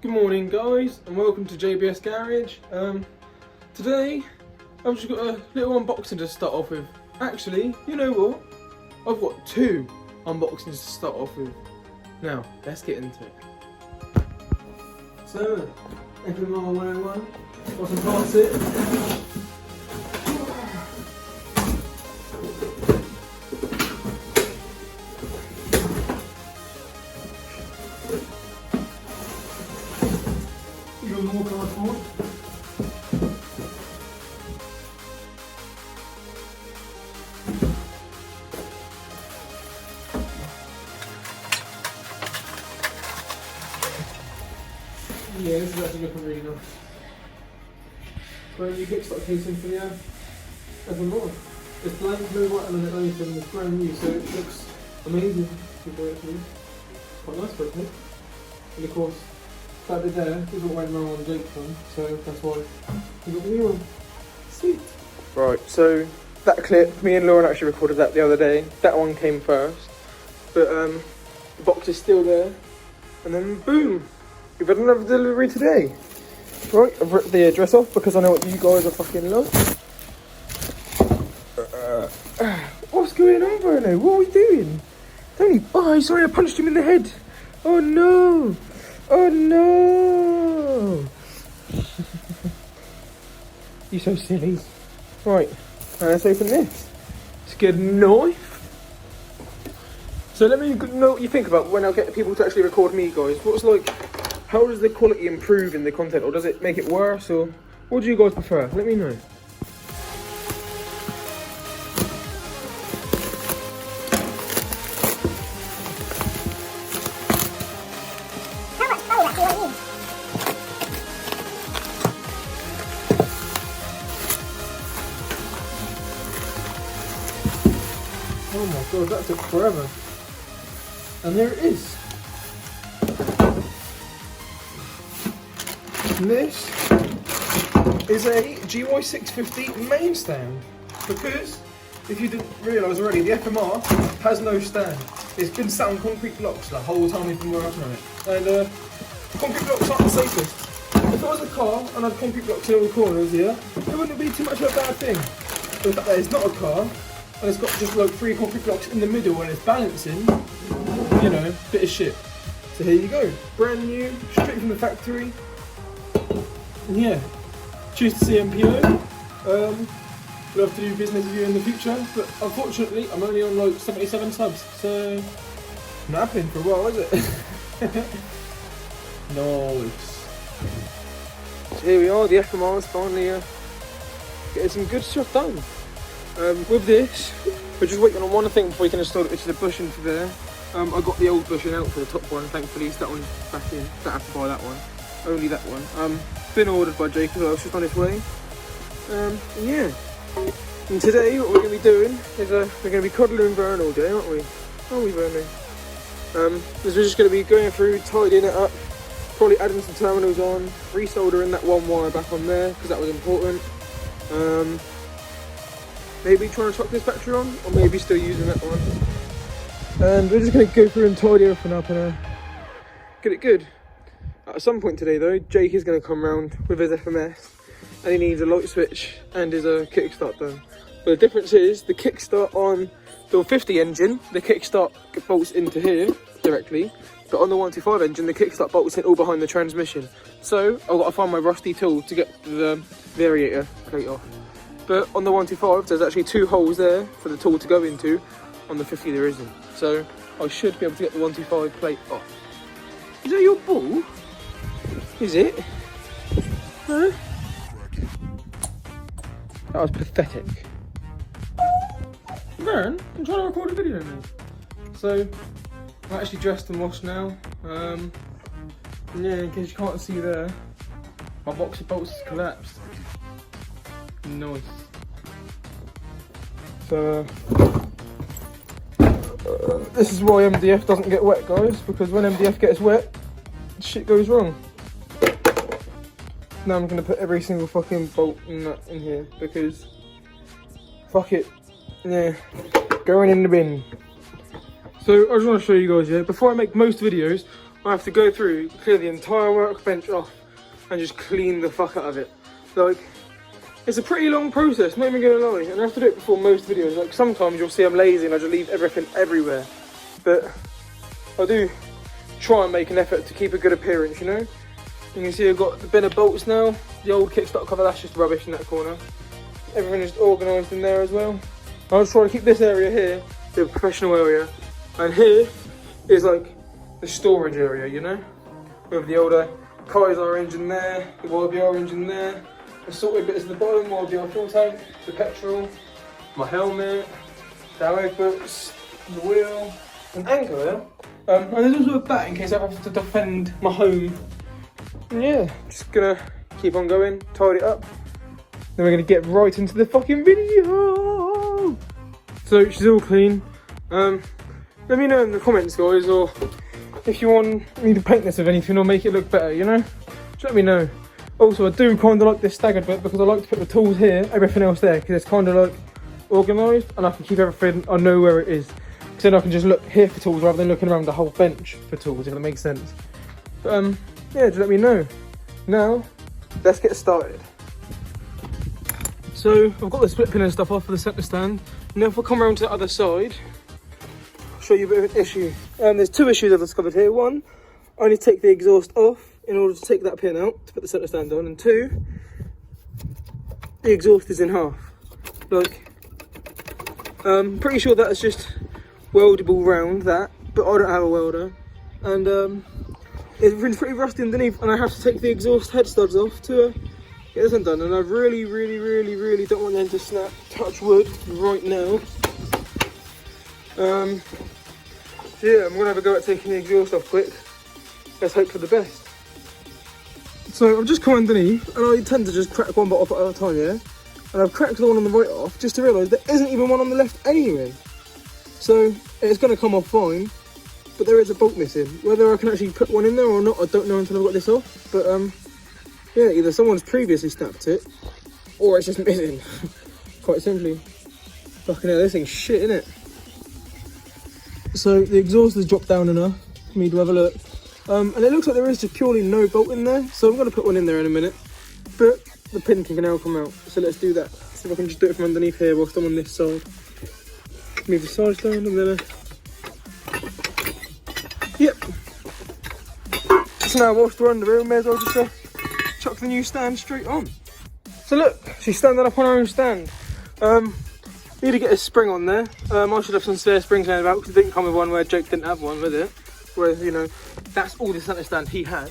Good morning guys and welcome to JBS Garage. Today I've just got a little unboxing to start off with. Actually, you know what? I've got two unboxings to start off with. Now, let's get into it. So, FMR 101, got some parts it. More cardboard. Yeah, this is actually looking really nice. Brand new kickstart casing for the FMR. It's blank, no white element on anything, it's brand new, so it looks amazing. It's quite nice for it, isn't it? And of course, that bit there is what went wrong on Jake's one, so that's why we got the new one. Sweet. Right, so that clip, me and Lauren actually recorded that the other day. That one came first, but the box is still there. And then boom, we've had another delivery today. Right, I've ripped the address off because I know what you guys are fucking love. What's going on, Bruno? What are we doing? Don't oh, sorry, I punched him in the head. Oh no. Oh no! You're so silly. Right, let's open this. It's a good knife. So let me know what you think about when I get people to actually record me, guys. What's like, how does the quality improve in the content, or does it make it worse, or what do you guys prefer? Let me know. Oh my god, that took forever. And there it is. And this is a GY650 main stand. Because, if you didn't realise already, the FMR has no stand. It's been sat on concrete blocks the whole time we've been working on it. And concrete blocks aren't the safest. If it was a car and had concrete blocks in all the corners here, it wouldn't be too much of a bad thing. But the fact that it's not a car, and it's got just like 3 concrete blocks in the middle and it's balancing, you know, bit of shit. So here you go, brand new, straight from the factory. And yeah, cheers to CMPO. Love to do business with you in the future, but unfortunately I'm only on like 77 subs, so not happening for a while, is it? Nice. So here we are, the FMR's finally getting some good stuff done. With this, we're just waiting on one thing before we can install it, which is the bushing for there. I got the old bushing out for the top one, thankfully, so that one's back in. Don't have to buy that one, only that one. Been ordered by Jake as well, it's just on its way. Yeah. And today, what we're going to be doing is we're going to be cuddling Vern all day, aren't we? Aren't we, Vernon? We're just going to be going through, tidying it up, probably adding some terminals on, resoldering that one wire back on there, because that was important. Maybe trying to swap this battery on, or maybe still using that one. And we're just going to go through and tidy everything up and get it good. At some point today though, Jake is going to come round with his FMS, and he needs a light switch and his kickstart done. But the difference is, the kickstart on the 50 engine, the kickstart bolts into here directly, but on the 125 engine, the kickstart bolts in all behind the transmission. So I've got to find my rusty tool to get the variator plate off. But on the 125, there's actually 2 holes there for the tool to go into. On the 50, there isn't. So I should be able to get the 125 plate off. Is that your ball? Is it? No? That was pathetic. Vern, I'm trying to record a video, mate. So, I'm actually dressed and washed now. Yeah, in case you can't see there, my boxy bolts has collapsed. Nice. So this is why MDF doesn't get wet, guys, because when MDF gets wet, shit goes wrong. Now I'm going to put every single fucking bolt and nut in here because fuck it. Yeah, going in the bin. So I just want to show you guys here, before I make most videos, I have to go through, clear the entire workbench off and just clean the fuck out of it. Like, it's a pretty long process, not even gonna lie, and I have to do it before most videos. Like, sometimes you'll see I'm lazy and I just leave everything everywhere, but I do try and make an effort to keep a good appearance, you know? You can see I've got the bin of bolts now, the old kickstart cover, that's just rubbish in that corner. Everything is organised in there as well. I'll just try to keep this area here, the professional area, and here is like the storage area, you know? With the older Kaiser engine there, the YBR engine there, the sorted bits at the bottom, YBR fuel tank, the petrol, my helmet, the airbag boots, the wheel, an anchor there. And there's also a bat in case I have to defend my home. And yeah, just gonna keep on going, tidy it up. Then we're gonna get right into the fucking video. So she's all clean. Let me know in the comments, guys, or if you want me to paint this with anything or make it look better, you know? Just let me know. Also, I do kind of like this staggered bit because I like to put the tools here, everything else there, because it's kind of like organised and I can keep everything, I know where it is. Because then I can just look here for tools rather than looking around the whole bench for tools, if that makes sense. But yeah, just let me know. Now, let's get started. So, I've got the split pin and stuff off for the centre stand. Now if I come around to the other side, I'll show you a bit of an issue. There's two issues I've discovered here. One, I need to take the exhaust off in order to take that pin out to put the centre stand on. And two, the exhaust is in half. Like, pretty sure that is just weldable round that, but I don't have a welder. And it's pretty rusty underneath, and I have to take the exhaust head studs off to get this undone. And I really don't want them to snap. Touch wood right now. So yeah, I'm gonna have a go at taking the exhaust off quick. Let's hope for the best. So I've just come underneath, and I tend to just crack one bottle off at a time, yeah? And I've cracked the one on the right off, just to realise there isn't even one on the left anyway. So it's gonna come off fine, but there is a bolt missing. Whether I can actually put one in there or not, I don't know until I've got this off. But yeah, either someone's previously snapped it, or it's just missing. Quite simply. Fucking hell, this thing's shit, innit? So the exhaust has dropped down enough for me to have a look. And it looks like there is just purely no bolt in there, so I'm going to put one in there in a minute. But the pin can now come out, so let's do that. See if I can just do it from underneath here whilst I'm on this side. Move the side stand and then yep. So now whilst we're under here, we may as well just chuck the new stand straight on. So look, she's standing up on her own stand. Need to get a spring on there. I should have some spare springs laying about because it didn't come with one where Jake didn't have one with it. Whereas, you know, that's all the centre stand he had.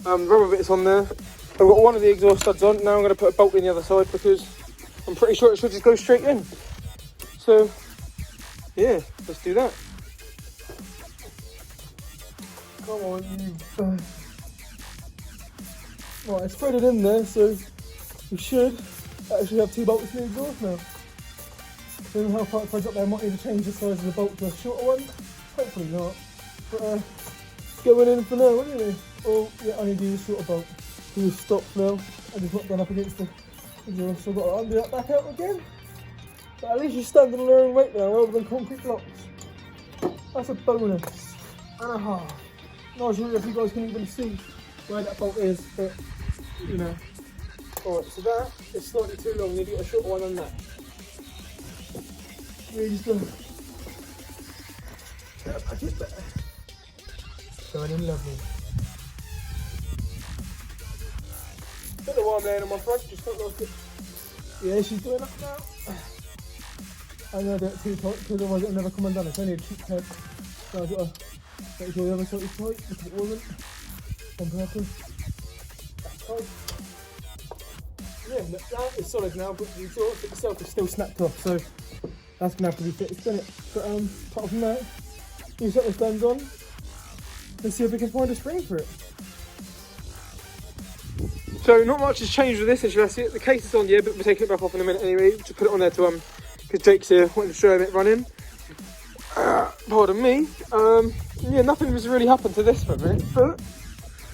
Rubber bits on there. I've got one of the exhaust studs on. Now I'm going to put a bolt in the other side because I'm pretty sure it should just go straight in. So, yeah, let's do that. Come on, you. Right, I spread it in there, so we should actually have two bolts in the exhaust now. So how far if I drop there, I might need to change the size of the bolt to a shorter one. Hopefully not. But going in for now anyway. Oh yeah, I need to use a shorter bolt. Do a stop now. I just not done up against the exhaust, so I've got to undo that back out again. But at least you're standing on their own weight now rather than concrete blocks. That's a bonus and a half. Not sure if you guys can even see where that bolt is, but you know. Alright, so that is slightly too long. You need to get a shorter one than that. Really just gonna get a packet better. Going in lovely. Don't know why I'm laying on my front, just don't like it. Yeah, she's doing up now. I'm gonna do it too tight because otherwise it'll never come undone. It's only a cheap head. So I've got to make sure the other side is tight because it wasn't on purpose. That's tight. Yeah, that is solid now, but the exhaust itself is still snapped off, so that's gonna have to be fixed, isn't it? But apart from that, you set the stands on. Let's see if we can find a spring for it. So not much has changed with this. Actually, that's it. The case is on, yeah, but we're taking it back off in a minute anyway. To put it on there to because Jake's here, wanted to show him it running. Pardon me. Yeah, nothing has really happened to this one, right? But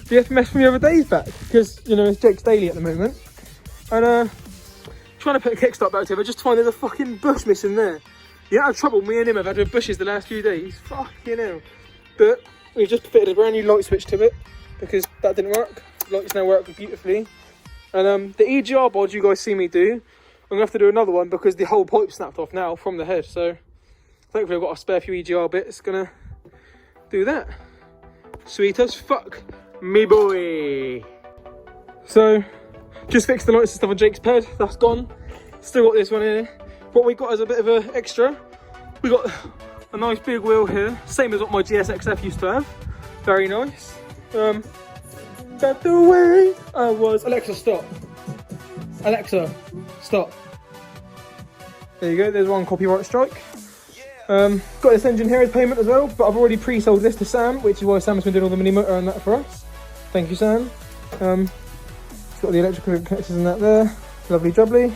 the FMS from the other days back, because you know it's Jake's daily at the moment, and trying to put a kickstart back together, just find there's a fucking bush missing there. You had trouble, me and him have had with bushes the last few days. Fucking hell. But we've just fitted a brand new light switch to it because that didn't work. The lights now work beautifully. And the EGR bod you guys see me do, I'm gonna have to do another one because the whole pipe snapped off now from the head. So thankfully I've got a spare few EGR bits. Gonna do that. Sweet as fuck, me boy. So just fixed the lights and stuff on Jake's ped. That's gone. Still got this one here. What we got as a bit of an extra, we got a nice big wheel here, same as what my GSXF used to have. Very nice. Got the way I was. Alexa, stop. Alexa, stop. There you go, there's one copyright strike. Got this engine here as payment as well, but I've already pre-sold this to Sam, which is why Sam's been doing all the mini motor and that for us. Thank you, Sam. It's got the electrical connectors and that there. Lovely jubbly.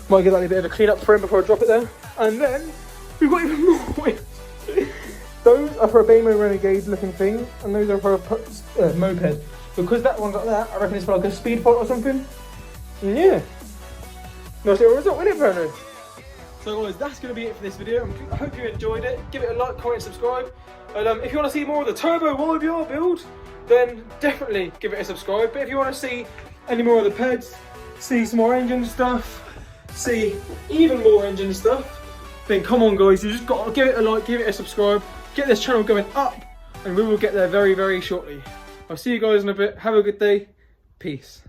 Might give that a bit of a clean up for him before I drop it there. And then we've got even more wheels. Those are for a Baymo Renegade looking thing, and those are for a moped. Because that one's like that, I reckon it's for like a speed fight or something. And yeah. Nice little result, isn't it, Bruno? So guys, that's going to be it for this video. I hope you enjoyed it. Give it a like, comment, subscribe. And if you want to see more of the Turbo YBR build, then definitely give it a subscribe. But if you want to see any more of the peds, see some more engine stuff, see even more engine stuff, then come on guys, you just got to give it a like, give it a subscribe, get this channel going up, and we will get there very, very shortly. I'll see you guys in a bit. Have a good day. Peace.